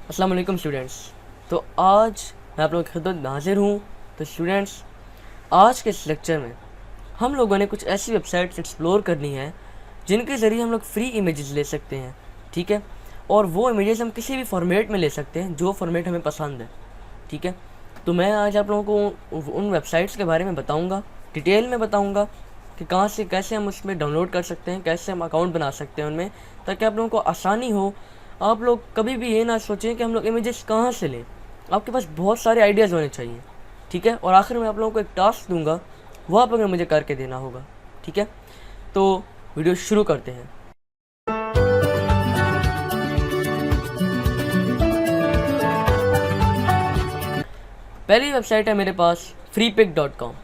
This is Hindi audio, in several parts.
अस्सलाम वालेकुम स्टूडेंट्स। तो आज मैं आप लोगों की खिदमत में हाजिर हूँ। तो स्टूडेंट्स, आज के इस लेक्चर में हम लोगों ने कुछ ऐसी वेबसाइट्स एक्सप्लोर करनी है जिनके ज़रिए हम लोग फ्री इमेजेस ले सकते हैं, ठीक है। और वो इमेजेस हम किसी भी फॉर्मेट में ले सकते हैं जो फॉर्मेट हमें पसंद है, ठीक है। तो मैं आज आप लोगों को उन वेबसाइट्स के बारे में बताऊँगा, डिटेल में बताऊँगा कि कहाँ से कैसे हम उसमें डाउनलोड कर सकते हैं, कैसे हम अकाउंट बना सकते हैं उनमें, ताकि आप लोगों को आसानी हो। आप लोग कभी भी ये ना सोचें कि हम लोग इमेजेस कहाँ से लें, आपके पास बहुत सारे आइडियाज़ होने चाहिए, ठीक है। और आखिर में आप लोगों को एक टास्क दूंगा, वो आप लोगों ने मुझे करके देना होगा, ठीक है। तो वीडियो शुरू करते हैं। पहली वेबसाइट है मेरे पास freepik.com।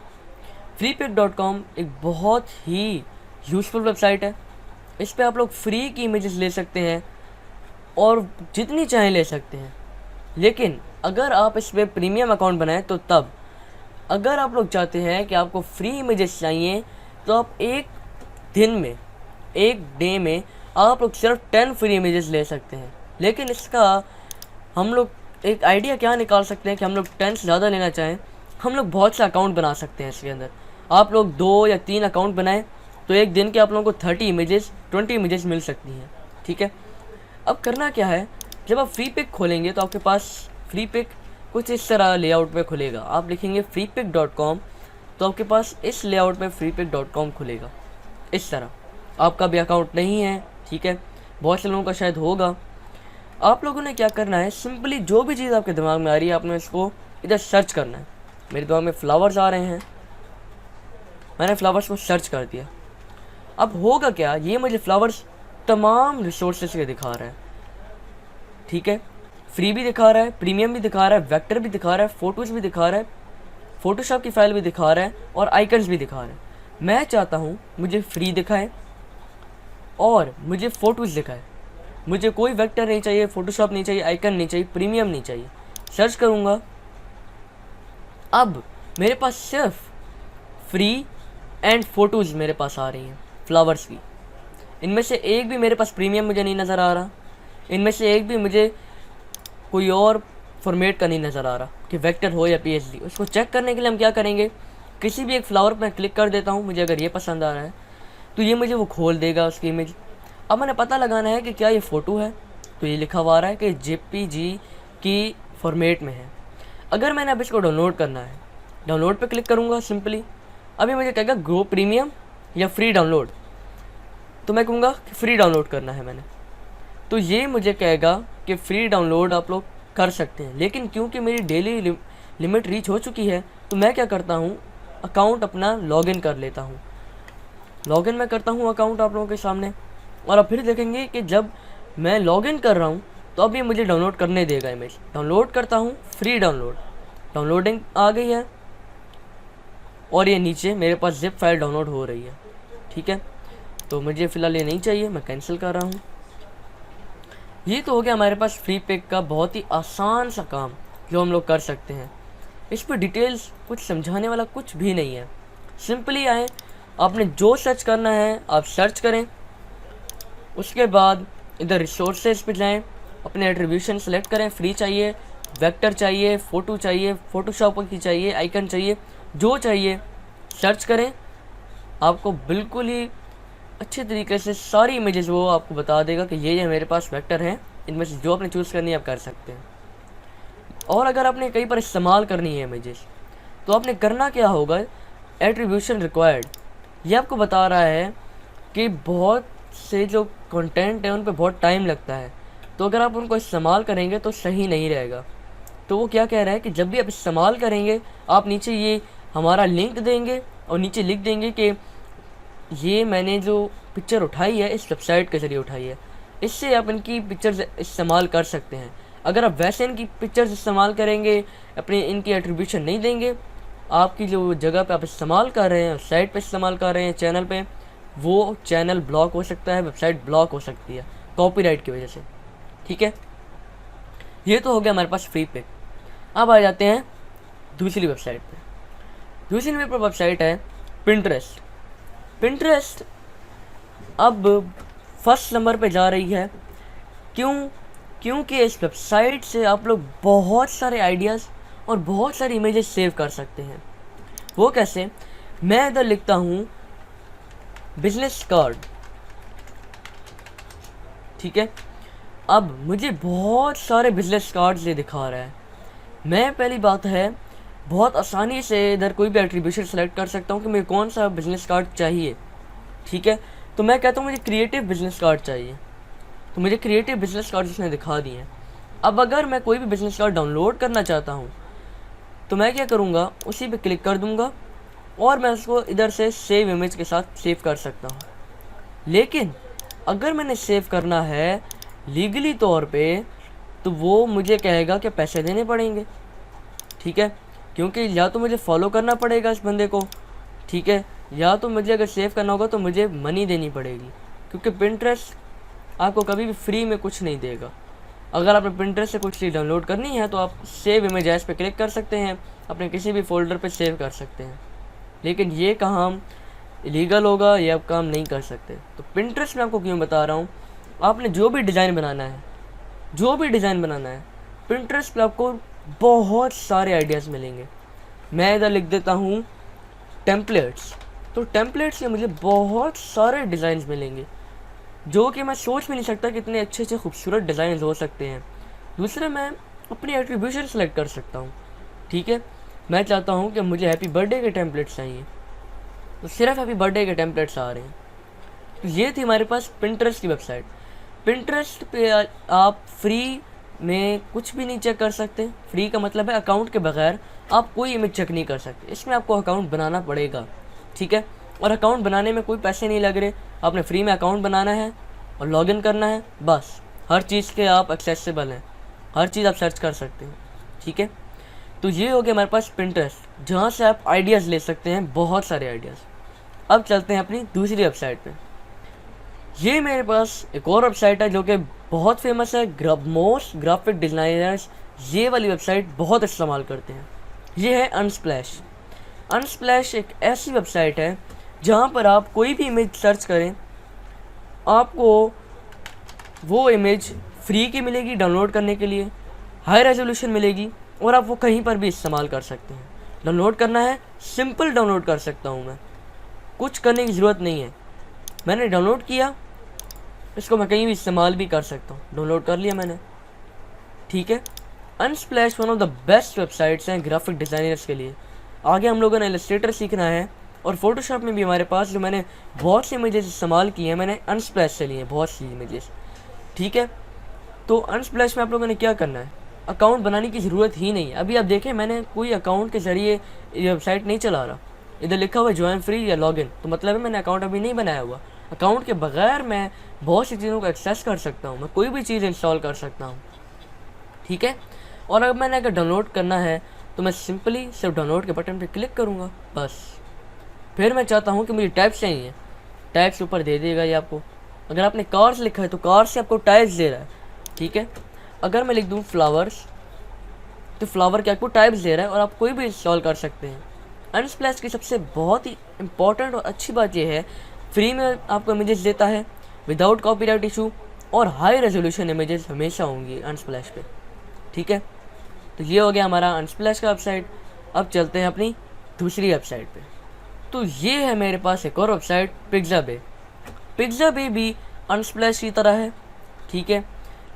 freepik.com एक बहुत ही यूज़फुल वेबसाइट है। इस पर आप लोग फ्री की इमेजेस ले सकते हैं और जितनी चाहें ले सकते हैं, लेकिन अगर आप इस पर प्रीमियम अकाउंट बनाएं तो तब। अगर आप लोग चाहते हैं कि आपको फ्री इमेजेस चाहिए तो आप एक दिन में, एक डे में आप लोग सिर्फ 10 फ्री इमेजेस ले सकते हैं। लेकिन इसका हम लोग एक आइडिया क्या निकाल सकते हैं कि हम लोग 10 से ज़्यादा लेना चाहें, हम लोग बहुत से अकाउंट बना सकते हैं इसके अंदर। आप लोग 2 या 3 अकाउंट बनाएं तो एक दिन के आप लोगों को 30 इमेजेस, 20 इमेजेस मिल सकती हैं, ठीक है। अब करना क्या है, जब आप फ्री पिक खोलेंगे तो आपके पास फ्री पिक कुछ इस तरह लेआउट में खुलेगा। आप लिखेंगे freepik.com तो आपके पास इस लेआउट में freepik.com खुलेगा इस तरह। आपका भी अकाउंट नहीं है, ठीक है, बहुत से लोगों का शायद होगा। आप लोगों ने क्या करना है, सिंपली जो भी चीज़ आपके दिमाग में आ रही है आपने इसको इधर सर्च करना है। मेरे दिमाग में फ्लावर्स आ रहे हैं, मैंने फ्लावर्स को सर्च कर दिया। अब होगा क्या, ये मुझे फ्लावर्स तमाम रिसोर्सेज के दिखा रहा है, ठीक है। फ्री भी दिखा रहा है, प्रीमियम भी दिखा रहा है, वेक्टर भी दिखा रहा है, फ़ोटोज़ भी दिखा रहा है, फ़ोटोशॉप की फ़ाइल भी दिखा रहा है और आइकन्स भी दिखा रहा है। मैं चाहता हूँ मुझे फ्री दिखाए और मुझे फ़ोटोज़ दिखाए। मुझे कोई वेक्टर नहीं चाहिए, फ़ोटोशॉप नहीं चाहिए, आइकन नहीं चाहिए, प्रीमियम नहीं चाहिए। सर्च करूँगा, अब मेरे पास सिर्फ फ्री एंड फ़ोटोज़ मेरे पास आ रही हैं, फ्लावर्स की। इनमें से एक भी मेरे पास प्रीमियम मुझे नहीं नज़र आ रहा, इनमें से एक भी मुझे कोई और फॉर्मेट का नहीं नज़र आ रहा कि वेक्टर हो या पीएसडी। उसको चेक करने के लिए हम क्या करेंगे, किसी भी एक फ्लावर पर क्लिक कर देता हूँ। मुझे अगर ये पसंद आ रहा है तो ये मुझे वो खोल देगा उसकी इमेज। अब मैंने पता लगाना है कि क्या ये फ़ोटो है, तो ये लिखा हुआ आ रहा है कि JPG की फॉर्मेट में है। अगर मैंने अब इसको डाउनलोड करना है, डाउनलोड पर क्लिक करूँगा सिंपली। अभी मुझे कहेगा गो प्रीमियम या फ्री डाउनलोड, तो मैं कहूँगा कि फ्री डाउनलोड करना है मैंने, तो ये मुझे कहेगा कि फ्री डाउनलोड आप लोग कर सकते हैं। लेकिन क्योंकि मेरी डेली लिमिट रीच हो चुकी है तो मैं क्या करता हूँ, अकाउंट अपना लॉगिन कर लेता हूँ। लॉगिन मैं करता हूँ अकाउंट आप लोगों के सामने, और अब फिर देखेंगे कि जब मैं लॉगिन कर रहा हूँ तो अब ये मुझे डाउनलोड करने देगा इमेज। डाउनलोड करता हूँ, फ्री डाउनलोड, डाउनलोडिंग आ गई है और ये नीचे मेरे पास जिप फाइल डाउनलोड हो रही है, ठीक है। तो मुझे फ़िलहाल ये नहीं चाहिए, मैं कैंसिल कर रहा हूँ। ये तो हो गया हमारे पास फ्री पिक का बहुत ही आसान सा काम जो हम लोग कर सकते हैं। इस पर डिटेल्स कुछ समझाने वाला कुछ भी नहीं है। सिंपली आए, आपने जो सर्च करना है आप सर्च करें, उसके बाद इधर रिसोर्सेज पे जाएं, अपने एट्रीब्यूशन सेलेक्ट करें। फ्री चाहिए, वेक्टर चाहिए, फ़ोटो चाहिए, फ़ोटोशॉप की चाहिए, आइकन चाहिए, जो चाहिए सर्च करें। आपको बिल्कुल ही अच्छे तरीके से सारी इमेजेस वो आपको बता देगा कि ये मेरे पास वेक्टर हैं, इनमें से जो आपने चूज़ करनी है आप कर सकते हैं। और अगर आपने कहीं पर इस्तेमाल करनी है इमेजेस तो आपने करना क्या होगा, एट्रीब्यूशन रिक्वायर्ड, ये आपको बता रहा है कि बहुत से जो कंटेंट है उन पर बहुत टाइम लगता है, तो अगर आप उनको इस्तेमाल करेंगे तो सही नहीं रहेगा। तो वो क्या कह रहा है कि जब भी आप इस्तेमाल करेंगे आप नीचे ये हमारा लिंक देंगे और नीचे लिख देंगे कि ये मैंने जो पिक्चर उठाई है इस वेबसाइट के ज़रिए उठाई है, इससे आप इनकी पिक्चर्स इस्तेमाल कर सकते हैं। अगर आप वैसे इनकी पिक्चर्स इस्तेमाल करेंगे, अपने इनकी एट्रीब्यूशन नहीं देंगे, आपकी जो जगह पे आप इस्तेमाल कर रहे हैं, साइट पे इस्तेमाल कर रहे हैं, चैनल पे, वो चैनल ब्लॉक हो सकता है, वेबसाइट ब्लॉक हो सकती है कॉपीराइट की वजह से, ठीक है। ये तो हो गया हमारे पास फ्री पिक। अब आ जाते हैं दूसरी वेबसाइट पे। दूसरी वेबसाइट है पिंटरेस्ट। अब फर्स्ट नंबर पे जा रही है। क्यों? क्योंकि इस वेबसाइट से आप लोग बहुत सारे आइडियाज़ और बहुत सारी इमेजेस सेव कर सकते हैं। वो कैसे? मैं इधर लिखता हूँ बिजनेस कार्ड, ठीक है। अब मुझे बहुत सारे बिजनेस कार्ड्स ये दिखा रहा है। मैं पहली बात है बहुत आसानी से इधर कोई भी एट्रीब्यूशन सेलेक्ट कर सकता हूँ कि मुझे कौन सा बिजनेस कार्ड चाहिए, ठीक है। तो मैं कहता हूँ मुझे क्रिएटिव बिजनेस कार्ड चाहिए, तो मुझे क्रिएटिव बिजनेस कार्ड उसने दिखा दिए हैं। अब अगर मैं कोई भी बिजनेस कार्ड डाउनलोड करना चाहता हूँ तो मैं क्या करूँगा, उसी पे क्लिक कर दूँगा और मैं उसको इधर से सेव इमेज के साथ सेव कर सकता हूँ। लेकिन अगर मैंने सेव करना है लीगली तौर पे तो वो मुझे कहेगा कि पैसे देने पड़ेंगे, ठीक है। क्योंकि या तो मुझे फॉलो करना पड़ेगा इस बंदे को, ठीक है, या तो मुझे अगर सेव करना होगा तो मुझे मनी देनी पड़ेगी। क्योंकि पिंटरेस्ट आपको कभी भी फ्री में कुछ नहीं देगा। अगर आपने पिंटरेस्ट से कुछ चीज़ डाउनलोड करनी है तो आप सेव इमेज एज पे क्लिक कर सकते हैं, अपने किसी भी फोल्डर पे सेव कर सकते हैं। लेकिन ये काम इलीगल होगा, ये आप काम नहीं कर सकते। तो पिंटरेस्ट में आपको क्यों बता रहा हूँ, आपने जो भी डिज़ाइन बनाना है पिंटरेस्ट पे आपको बहुत सारे आइडियाज़ मिलेंगे। मैं इधर लिख देता हूँ टेम्पलेट्स, तो टेम्पलेट्स से मुझे बहुत सारे डिज़ाइंस मिलेंगे जो कि मैं सोच भी नहीं सकता कि इतने अच्छे खूबसूरत डिज़ाइन हो सकते हैं। दूसरा, मैं अपनी एट्रीब्यूशन सेलेक्ट कर सकता हूँ, ठीक है। मैं चाहता हूँ कि मुझे हैप्पी बर्थडे के टेम्पलेट्स चाहिए, तो सिर्फ हैप्पी बर्थडे के टेम्पलेट्स आ रहे हैं। तो ये थी हमारे पास पिंटरेस्ट की वेबसाइट। पिंटरेस्ट पे आप फ्री में कुछ भी नहीं चेक कर सकते। फ्री का मतलब है अकाउंट के बगैर आप कोई इमेज चेक नहीं कर सकते। इसमें आपको अकाउंट बनाना पड़ेगा, ठीक है। और अकाउंट बनाने में कोई पैसे नहीं लग रहे। आपने फ्री में अकाउंट बनाना है और लॉगिन करना है, बस। हर चीज़ के आप एक्सेसिबल हैं, हर चीज़ आप सर्च कर सकते हैं, ठीक है। तो ये हो गया हमारे पास पिंटरेस्ट, जहाँ से आप आइडियाज़ ले सकते हैं, बहुत सारे आइडियाज़। अब चलते हैं अपनी दूसरी वेबसाइट पे। ये मेरे पास एक और वेबसाइट है जो कि बहुत फेमस है। मोस्ट ग्राफिक डिज़ाइनर्स ये वाली वेबसाइट बहुत इस्तेमाल करते हैं। ये है अनस्प्लैश। अनस्प्लैश एक ऐसी वेबसाइट है जहाँ पर आप कोई भी इमेज सर्च करें, आपको वो इमेज फ्री की मिलेगी डाउनलोड करने के लिए, हाई रेजोल्यूशन मिलेगी और आप वो कहीं पर भी इस्तेमाल कर सकते हैं। डाउनलोड करना है, सिंपल डाउनलोड कर सकता हूँ मैं, कुछ करने की ज़रूरत नहीं है। मैंने डाउनलोड किया, इसको मैं कहीं भी इस्तेमाल भी कर सकता हूँ। डाउनलोड कर लिया मैंने, ठीक है। Unsplash one of the best websites हैं ग्राफिक डिज़ाइनर्स के लिए। आगे हम लोगों ने इलस्ट्रेटर सीखना है और फोटोशॉप में भी हमारे पास जो मैंने बहुत सी इमेजेस इस्तेमाल की हैं, मैंने अनस्प्लैश से ली हैं बहुत सी इमेजेस, ठीक है। तो अनस्प्लैश में आप लोगों ने क्या करना है, अकाउंट बनाने की ज़रूरत ही नहीं है। अभी आप देखें मैंने कोई अकाउंट के ज़रिए ये वेबसाइट नहीं चला रहा। इधर लिखा हुआ है ज्वाइन फ्री या लॉगिन, तो मतलब है मैंने अकाउंट अभी नहीं बनाया हुआ। अकाउंट के बगैर मैं बहुत सी चीज़ों को एक्सेस कर सकता हूँ, मैं कोई भी चीज़ इंस्टॉल कर सकता हूँ, ठीक है। और अगर मैंने अगर डाउनलोड करना है तो मैं सिंपली सिर्फ डाउनलोड के बटन पे क्लिक करूँगा, बस। फिर मैं चाहता हूँ कि मुझे टाइप्स चाहिए, टाइप्स ऊपर दे देगा ये आपको। अगर आपने कार्स लिखा है तो कार्स से आपको टाइप्स दे रहा है, ठीक है। अगर मैं लिख दूँ फ्लावर्स तो फ्लावर के आपको टाइप्स दे रहा है और आप कोई भी इंस्टॉल कर सकते हैं। अनस्प्लैश की सबसे बहुत ही इंपॉर्टेंट और अच्छी बात यह है, फ्री में आपको इमेजेस देता है विदाउट कॉपीराइट इशू, और हाई रेजोल्यूशन इमेजेस हमेशा होंगी अनस्प्लैश पे, ठीक है। तो ये हो गया हमारा अनस्प्लैश का वेबसाइट। अब चलते हैं अपनी दूसरी वेबसाइट पे। तो ये है मेरे पास एक और वेबसाइट पिक्साबे। पिक्साबे भी अनस्प्लैश की तरह है, ठीक है।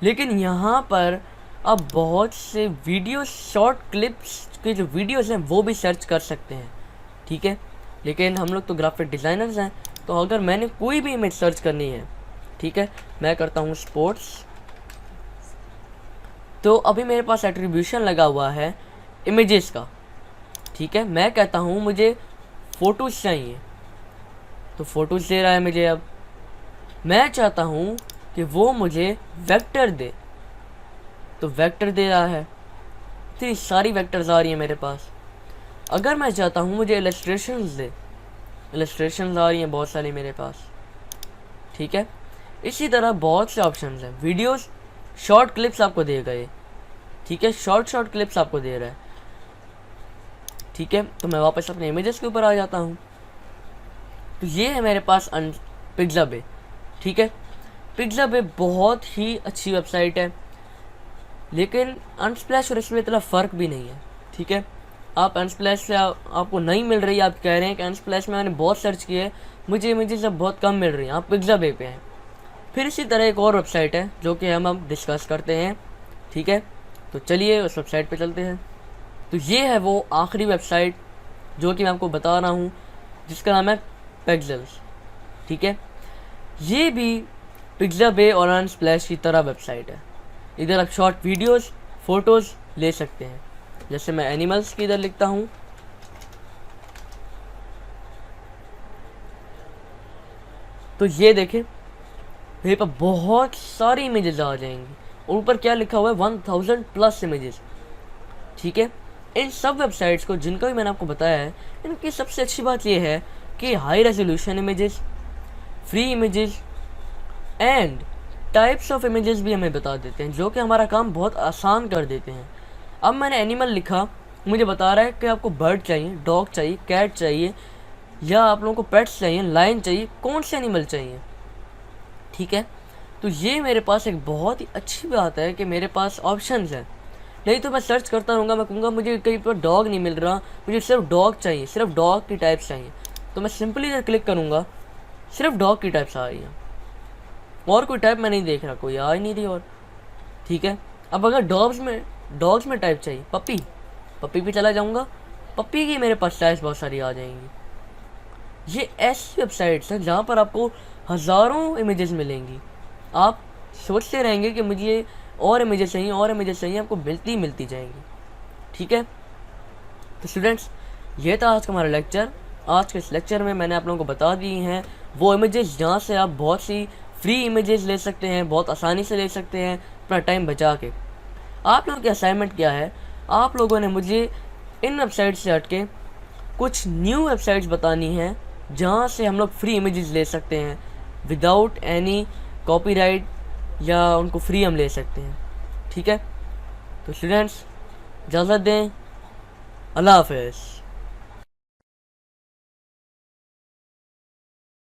लेकिन यहाँ पर आप बहुत से वीडियो शॉर्ट क्लिप्स के जो वीडियोस हैं वो भी सर्च कर सकते हैं, ठीक है। लेकिन हम लोग तो ग्राफिक डिज़ाइनर्स हैं, तो अगर मैंने कोई भी इमेज सर्च करनी है, ठीक है, मैं करता हूँ स्पोर्ट्स। तो अभी मेरे पास एट्रीब्यूशन लगा हुआ है इमेजेस का, ठीक है। मैं कहता हूँ मुझे फ़ोटोज़ चाहिए, तो फ़ोटोज़ दे रहा है मुझे। अब मैं चाहता हूँ कि वो मुझे वेक्टर दे, तो वेक्टर दे रहा है। इतनी सारी वेक्टर्स आ रही है मेरे पास। अगर मैं चाहता हूँ मुझे इलस्ट्रेशंस दे, इलस्ट्रेशंस आ रही हैं बहुत सारी मेरे पास, ठीक है। इसी तरह बहुत से ऑप्शंस हैं। वीडियोस शॉर्ट क्लिप्स आपको देगा ये, ठीक है, शॉर्ट क्लिप्स आपको दे रहा है, ठीक है। तो मैं वापस अपने इमेजेस के ऊपर आ जाता हूँ। तो ये है मेरे पास पिक्साबे, ठीक है। पिक्साबे बहुत ही अच्छी वेबसाइट है। लेकिन अनस्प्लैश और इसमें इतना फ़र्क भी नहीं है, ठीक है। आप अनस्प्लैश से आपको नहीं मिल रही, आप कह रहे हैं कि अनस्प्लैश में मैंने बहुत सर्च किया है, मुझे इमेजेस अब बहुत कम मिल रही हैं, आप पिक्साबे पे हैं। फिर इसी तरह एक और वेबसाइट है जो कि हम अब डिस्कस करते हैं, ठीक है। तो चलिए उस वेबसाइट पे चलते हैं। तो ये है वो आखिरी वेबसाइट जो कि मैं आपको बता रहा हूँ, जिसका नाम है पेक्सेल्स, ठीक है। ये भी पिक्साबे और अनस्प्लैश की तरह वेबसाइट है। इधर आप शॉर्ट वीडियोस, फोटोज़ ले सकते हैं। जैसे मैं एनिमल्स की इधर लिखता हूँ, तो ये देखें मेरे पास बहुत सारी इमेजेस आ जाएंगी और ऊपर क्या लिखा हुआ है 1000+ इमेजेस, ठीक है। इन सब वेबसाइट्स को जिनका भी मैंने आपको बताया है, इनकी सबसे अच्छी बात यह है कि high resolution images, free images and types of images भी हमें बता देते हैं, जो कि हमारा काम बहुत आसान कर देते हैं। अब मैंने एनिमल लिखा, मुझे बता रहा है कि आपको बर्ड चाहिए, डॉग चाहिए, कैट चाहिए, या आप लोगों को पेट्स चाहिए, लायन चाहिए, कौन से एनिमल चाहिए, ठीक है। तो ये मेरे पास एक बहुत ही अच्छी बात है कि मेरे पास ऑप्शंस हैं। नहीं तो मैं सर्च करता रहूँगा, मैं कहूँगा मुझे कहीं पर डॉग नहीं मिल रहा, मुझे सिर्फ डॉग चाहिए, सिर्फ डॉग की टाइप्स चाहिए। तो मैं सिंपली इधर क्लिक करूँगा, सिर्फ डॉग की टाइप्स आ रही हैं, और कोई टाइप मैं नहीं देख रहा, कोई आ ही नहीं रही और, ठीक है। अब अगर डॉग्स में टाइप चाहिए, पपी पे चला जाऊँगा, पपी की मेरे पास टाइप्स बहुत सारी आ जाएंगी। ये ऐसी वेबसाइट्स हैं जहाँ पर आपको हज़ारों इमेजेस मिलेंगी। आप सोचते रहेंगे कि मुझे और इमेजेस चाहिए, और इमेजेस चाहिए, आपको मिलती जाएंगी, ठीक है। तो स्टूडेंट्स, ये था आज का हमारा लेक्चर। आज के इस लेक्चर में मैंने आप लोगों को बता दी हैं वो इमेजेस जहाँ से आप बहुत सी फ्री इमेजेस ले सकते हैं, बहुत आसानी से ले सकते हैं अपना टाइम बचा के। आप लोगों की असाइनमेंट क्या है, आप लोगों ने मुझे इन वेबसाइट से हटके कुछ न्यू वेबसाइट्स बतानी है जहाँ से हम लोग फ्री इमेजेस ले सकते हैं विदाउट एनी कॉपीराइट, या उनको फ्री हम ले सकते हैं, ठीक है। तो स्टूडेंट्स, इजाज़त दें, अल्लाह हाफ़िज़।